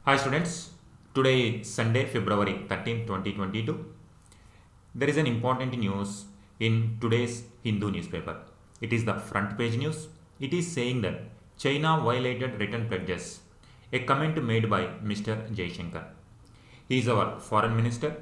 Hi students, today is Sunday, February 13, 2022. There is an important news in today's Hindu newspaper. It is the front page news. It is saying that China violated written pledges, a comment made by Mr. Jaishankar. He is our foreign minister.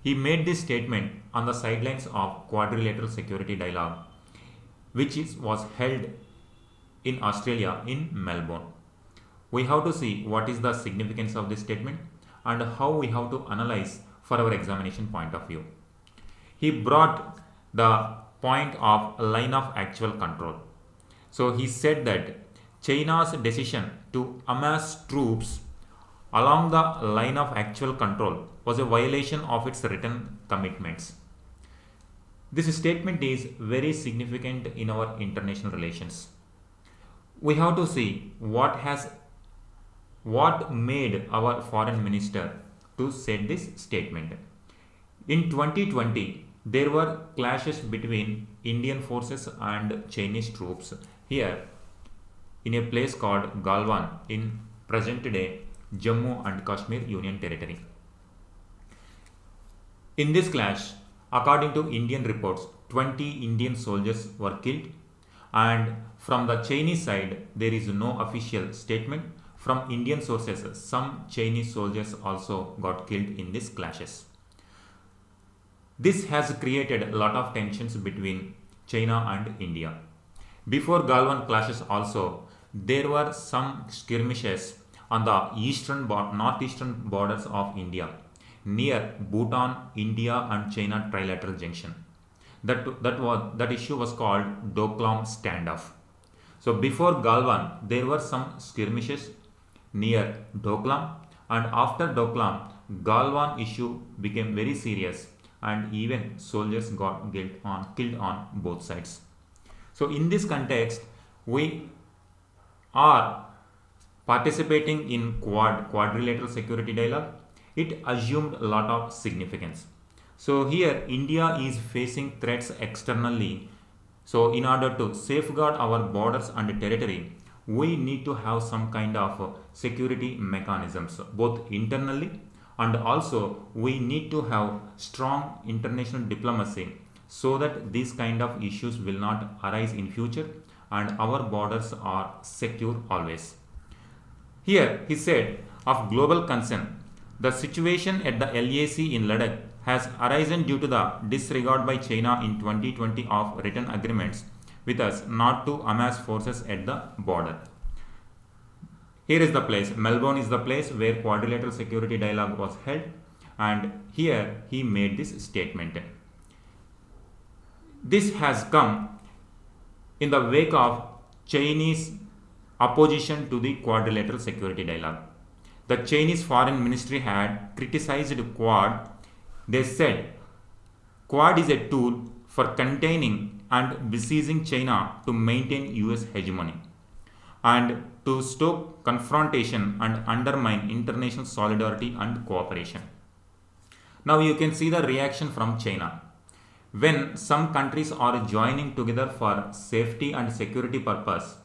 He made this statement on the sidelines of quadrilateral security dialogue, which was held in Australia in Melbourne. We have to see what is the significance of this statement and how we have to analyze for our examination point of view. He brought the point of line of actual control. So he said that China's decision to amass troops along the line of actual control was a violation of its written commitments. This statement is very significant in our international relations. We have to see what made our foreign minister to say this statement. In 2020, there were clashes between Indian forces and Chinese troops here in a place called Galwan in present-day Jammu and Kashmir Union Territory. In this clash, according to Indian reports, 20 Indian soldiers were killed, and from the Chinese side, there is no official statement. From Indian sources, some Chinese soldiers also got killed in these clashes. This has created a lot of tensions between China and India. Before Galwan clashes also, there were some skirmishes on the northeastern borders of India, near Bhutan, India and China trilateral junction. That issue was called Doklam standoff. So before Galwan, there were some skirmishes near Doklam, and after Doklam, Galwan issue became very serious and even soldiers got killed on both sides. So in this context, we are participating in quadrilateral security dialogue. It assumed a lot of significance. So here India is facing threats externally. So in order to safeguard our borders and territory, we need to have some kind of security mechanisms both internally, and also we need to have strong international diplomacy so that these kind of issues will not arise in future and our borders are secure always. Here he said of global concern, the situation at the LAC in Ladakh has arisen due to the disregard by China in 2020 of written agreements with us not to amass forces at the border. Here is the place, Melbourne is the place where quadrilateral security dialogue was held, and here he made this statement. This has come in the wake of Chinese opposition to the quadrilateral security dialogue. The Chinese foreign ministry had criticized Quad. They said Quad is a tool for containing and besieging China to maintain US hegemony and to stoke confrontation and undermine international solidarity and cooperation. Now you can see the reaction from China. When some countries are joining together for safety and security purpose,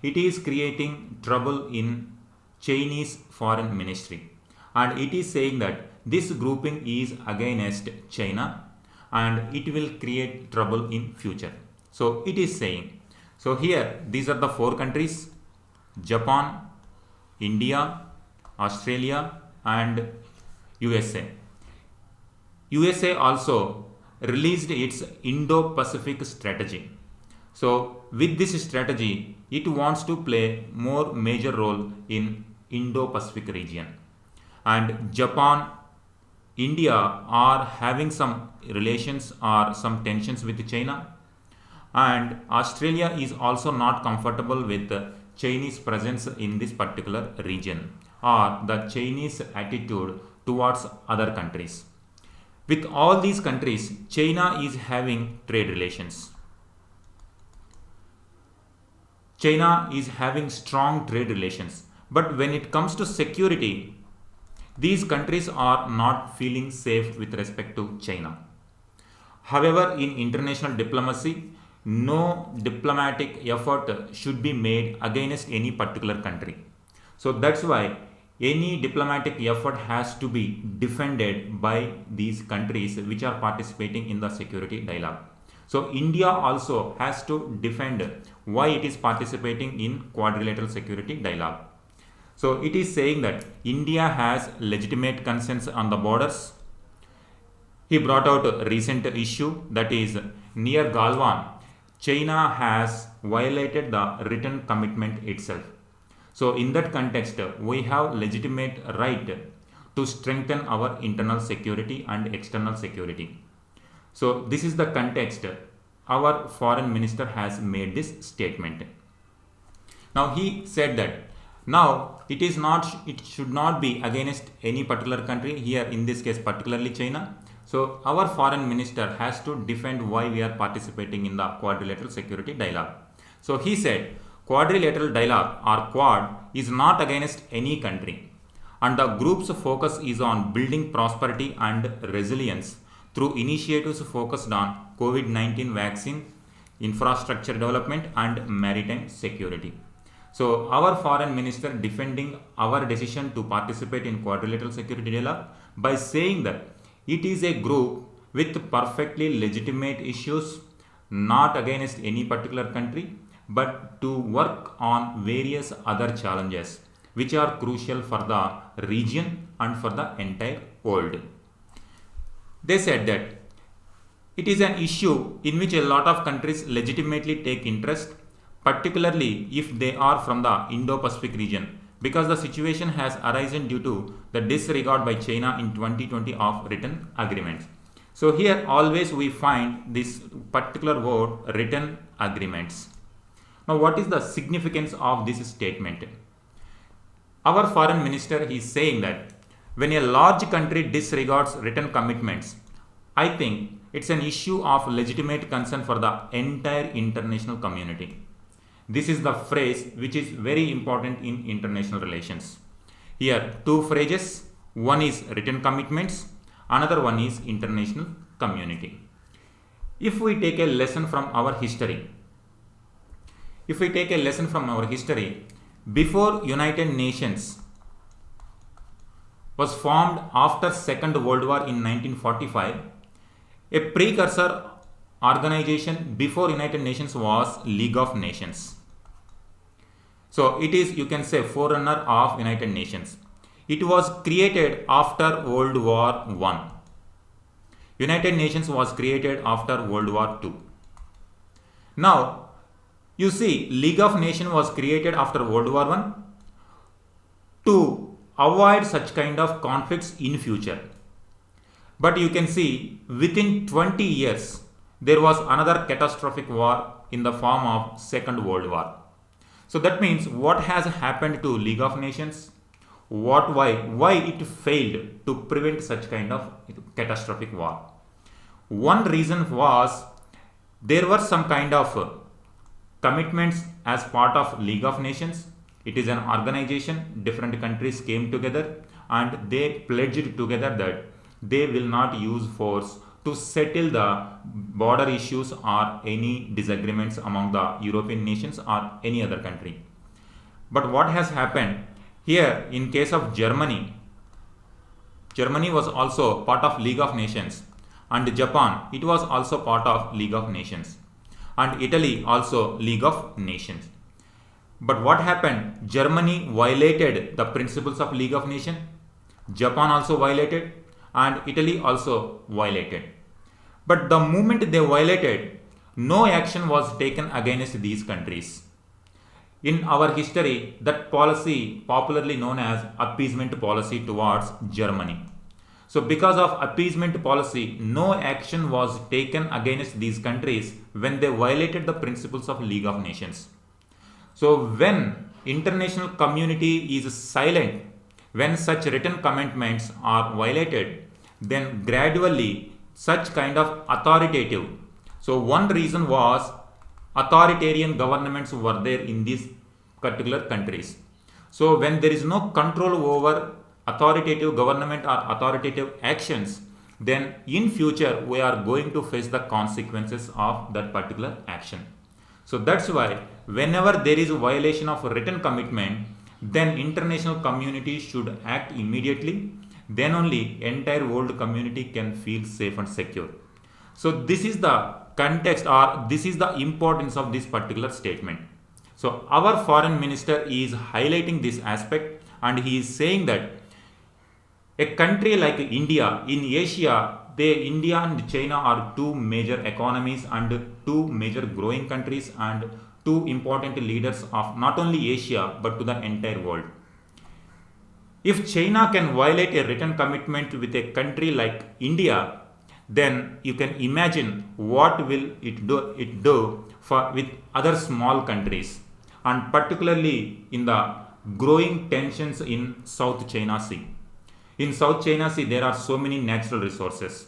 it is creating trouble in Chinese foreign ministry, and it is saying that this grouping is against China and it will create trouble in future. So it is saying, so here these are the four countries: Japan, India, Australia and USA. USA also released its Indo-Pacific strategy. So with this strategy, it wants to play more major role in Indo-Pacific region. And Japan, India are having some relations or some tensions with China. And Australia is also not comfortable with Chinese presence in this particular region or the Chinese attitude towards other countries. With all these countries, China is having trade relations. China is having strong trade relations. But when it comes to security, these countries are not feeling safe with respect to China. However, in international diplomacy, no diplomatic effort should be made against any particular country. So that's why any diplomatic effort has to be defended by these countries which are participating in the security dialogue. So India also has to defend why it is participating in quadrilateral security dialogue. So it is saying that India has legitimate concerns on the borders. He brought out a recent issue, that is near Galwan, China has violated the written commitment itself. So in that context, we have legitimate right to strengthen our internal security and external security. So this is the context our foreign minister has made this statement. Now he said that now it should not be against any particular country, here in this case particularly China. So our foreign minister has to defend why we are participating in the quadrilateral security dialogue. So he said quadrilateral dialogue or Quad is not against any country, and the group's focus is on building prosperity and resilience through initiatives focused on COVID-19 vaccine, infrastructure development and maritime security. So our foreign minister defending our decision to participate in quadrilateral security dialogue by saying that it is a group with perfectly legitimate issues, not against any particular country, but to work on various other challenges which are crucial for the region and for the entire world. They said that it is an issue in which a lot of countries legitimately take interest, particularly if they are from the Indo-Pacific region, because the situation has arisen due to the disregard by China in 2020 of written agreements. So here always we find this particular word, written agreements. Now what is the significance of this statement? Our foreign minister is saying that when a large country disregards written commitments, I think it's an issue of legitimate concern for the entire international community. This is the phrase which is very important in international relations. Here two phrases, one is written commitments, another one is international community. If we take a lesson from our history, before United Nations was formed after Second World War in 1945, a precursor organization before United Nations was League of Nations. So it is, you can say, forerunner of United Nations. It was created after World War I. United Nations was created after World War II. Now, you see, League of Nations was created after World War I to avoid such kind of conflicts in future. But you can see within 20 years, there was another catastrophic war in the form of Second World War. So that means what has happened to League of Nations? Why it failed to prevent such kind of catastrophic war? One reason was there were some kind of commitments as part of League of Nations. It is an organization, different countries came together and they pledged together that they will not use force to settle the border issues or any disagreements among the European nations or any other country. But what has happened here in case of Germany was also part of League of Nations, and Japan, it was also part of League of Nations, and Italy also League of Nations. But what happened? Germany violated the principles of League of Nations, Japan also violated, and Italy also violated. But the moment they violated, no action was taken against these countries. In our history, that policy popularly known as appeasement policy towards Germany. So because of appeasement policy, no action was taken against these countries when they violated the principles of League of Nations. So when international community is silent, when such written commitments are violated, then gradually such kind of authoritative. So one reason was authoritarian governments were there in these particular countries. So when there is no control over authoritative government or authoritative actions, then in future we are going to face the consequences of that particular action. So that's why whenever there is a violation of a written commitment, then international community should act immediately. Then only entire world community can feel safe and secure. So this is the context, or this is the importance of this particular statement. So our foreign minister is highlighting this aspect, and he is saying that a country like India in Asia, India and China are two major economies and two major growing countries and two important leaders of not only Asia but to the entire world. If China can violate a written commitment with a country like India, then you can imagine what will it do for with other small countries, and particularly in the growing tensions in South China Sea. In South China Sea, there are so many natural resources.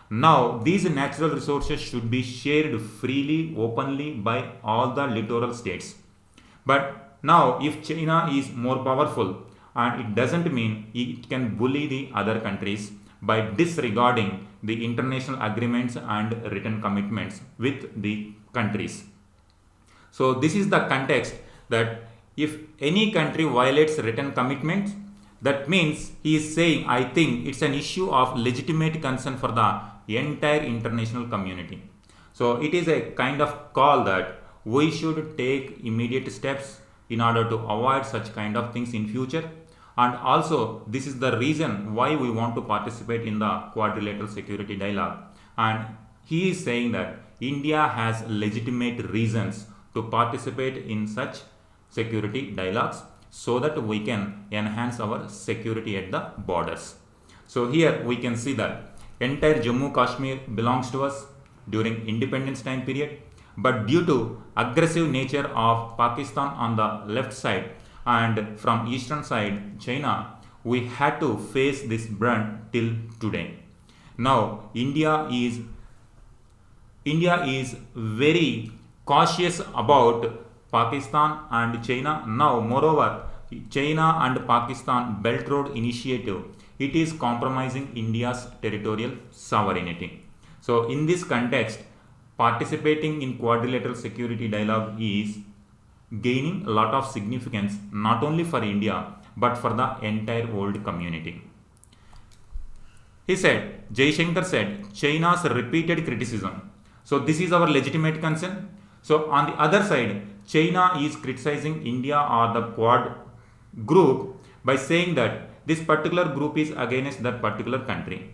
Now, these natural resources should be shared freely, openly by all the littoral states. But now, if China is more powerful, and it doesn't mean it can bully the other countries by disregarding the international agreements and written commitments with the countries. So, this is the context that if any country violates written commitments, that means he is saying, I think it's an issue of legitimate concern for the entire international community. So it is a kind of call that we should take immediate steps in order to avoid such kind of things in future. And also this is the reason why we want to participate in the quadrilateral security dialogue. And he is saying that India has legitimate reasons to participate in such security dialogues, so that we can enhance our security at the borders. So here we can see that entire Jammu Kashmir belongs to us during independence time period, but due to aggressive nature of Pakistan on the left side and from eastern side China, we had to face this brunt till today. Now India is very cautious about Pakistan and China. Now, moreover, China and Pakistan Belt Road Initiative, it is compromising India's territorial sovereignty. So, in this context, participating in quadrilateral security dialogue is gaining a lot of significance not only for India but for the entire world community. He said, Jaishankar said, China's repeated criticism. So, this is our legitimate concern. So, on the other side, China is criticizing India or the Quad group by saying that this particular group is against that particular country.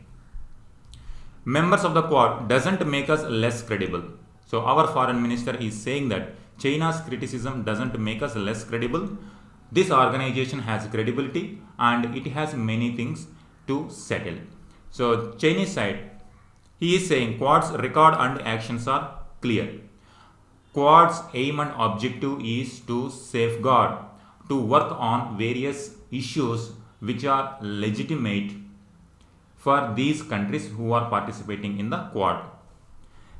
Members of the Quad doesn't make us less credible. So, our foreign minister is saying that China's criticism doesn't make us less credible. This organization has credibility and it has many things to settle. So, Chinese side, he is saying Quad's record and actions are clear. Quad's aim and objective is to safeguard, to work on various issues which are legitimate for these countries who are participating in the Quad.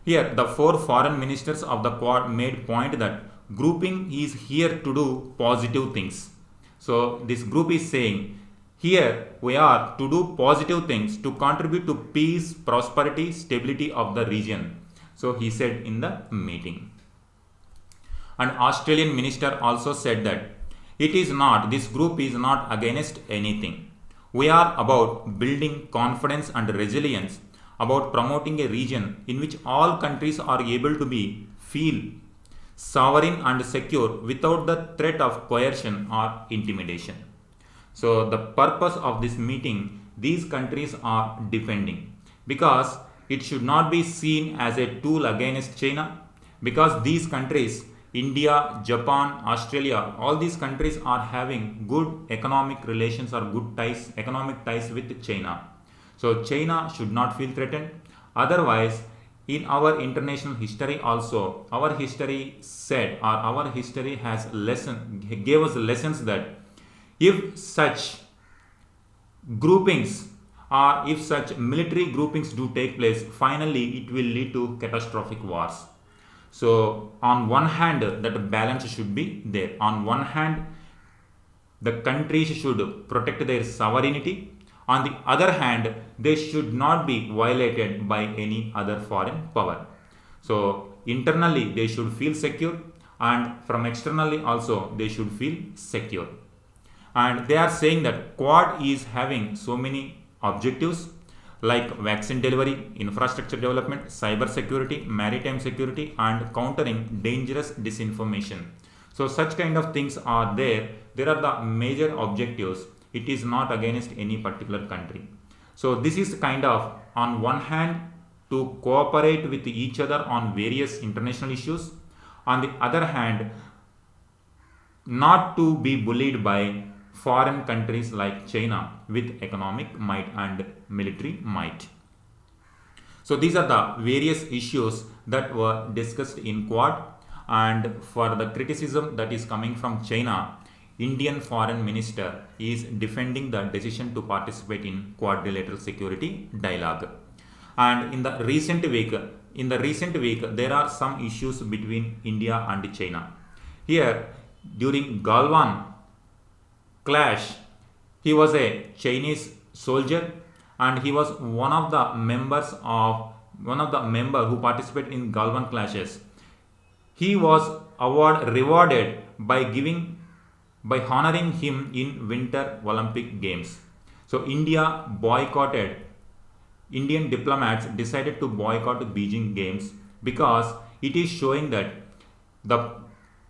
Here, the four foreign ministers of the Quad made point that grouping is here to do positive things. So, this group is saying, here we are to do positive things to contribute to peace, prosperity, stability of the region. So, he said in the meeting. An Australian minister also said that this group is not against anything. We are about building confidence and resilience, about promoting a region in which all countries are able to feel sovereign and secure without the threat of coercion or intimidation. So the purpose of this meeting, these countries are defending, because it should not be seen as a tool against China, because these countries, India, Japan, Australia, all these countries are having good economic relations or good ties, economic ties with China. So China should not feel threatened. Otherwise, in our international history also, our history said, or our history gave us lessons that if such groupings or if such military groupings do take place, finally it will lead to catastrophic wars. So on one hand, that balance should be there. On one hand, the countries should protect their sovereignty. On the other hand, they should not be violated by any other foreign power. So internally they should feel secure, and from externally also they should feel secure. and they are saying that Quad is having so many objectives like vaccine delivery, infrastructure development, cyber security, maritime security, and countering dangerous disinformation. So such kind of things are there. There are the major objectives. It is not against any particular country. So this is kind of, on one hand, to cooperate with each other on various international issues. On the other hand, not to be bullied by foreign countries like China with economic might and military might. So these are the various issues that were discussed in Quad, and for the criticism that is coming from China, Indian foreign minister is defending the decision to participate in quadrilateral security dialogue. And in the recent week, there are some issues between India and China. Here, during Galwan clash, he was a Chinese soldier, and he was one of the member who participated in Galwan clashes. He was rewarded by honoring him in Winter Olympic Games. So Indian diplomats decided to boycott the Beijing Games because it is showing that the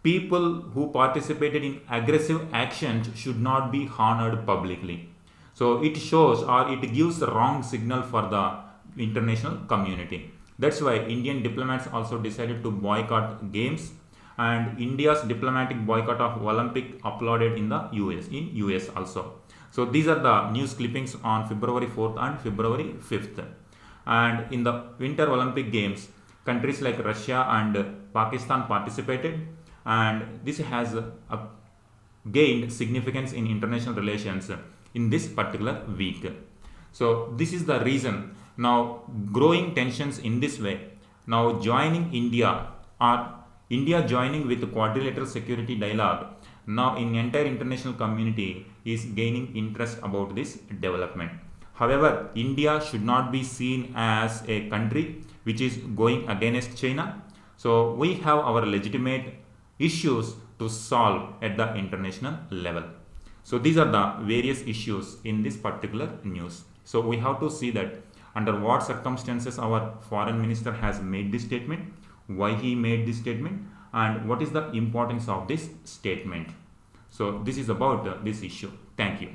people who participated in aggressive actions should not be honored publicly. So it shows, or it gives the wrong signal for the international community. That's why Indian diplomats also decided to boycott games, and India's diplomatic boycott of Olympic applauded in the US also. So these are the news clippings on February 4th and February 5th. And in the Winter Olympic Games, countries like Russia and Pakistan participated, and this has gained significance in international relations in this particular week. So this is the reason now growing tensions in this way. Now joining India, or India joining with the quadrilateral security dialogue, now in entire international community is gaining interest about this development. However, India should not be seen as a country which is going against China. So we have our legitimate issues to solve at the international level. So these are the various issues in this particular news. So we have to see that under what circumstances our foreign minister has made this statement, why he made this statement, and what is the importance of this statement. So this is about this issue. Thank you.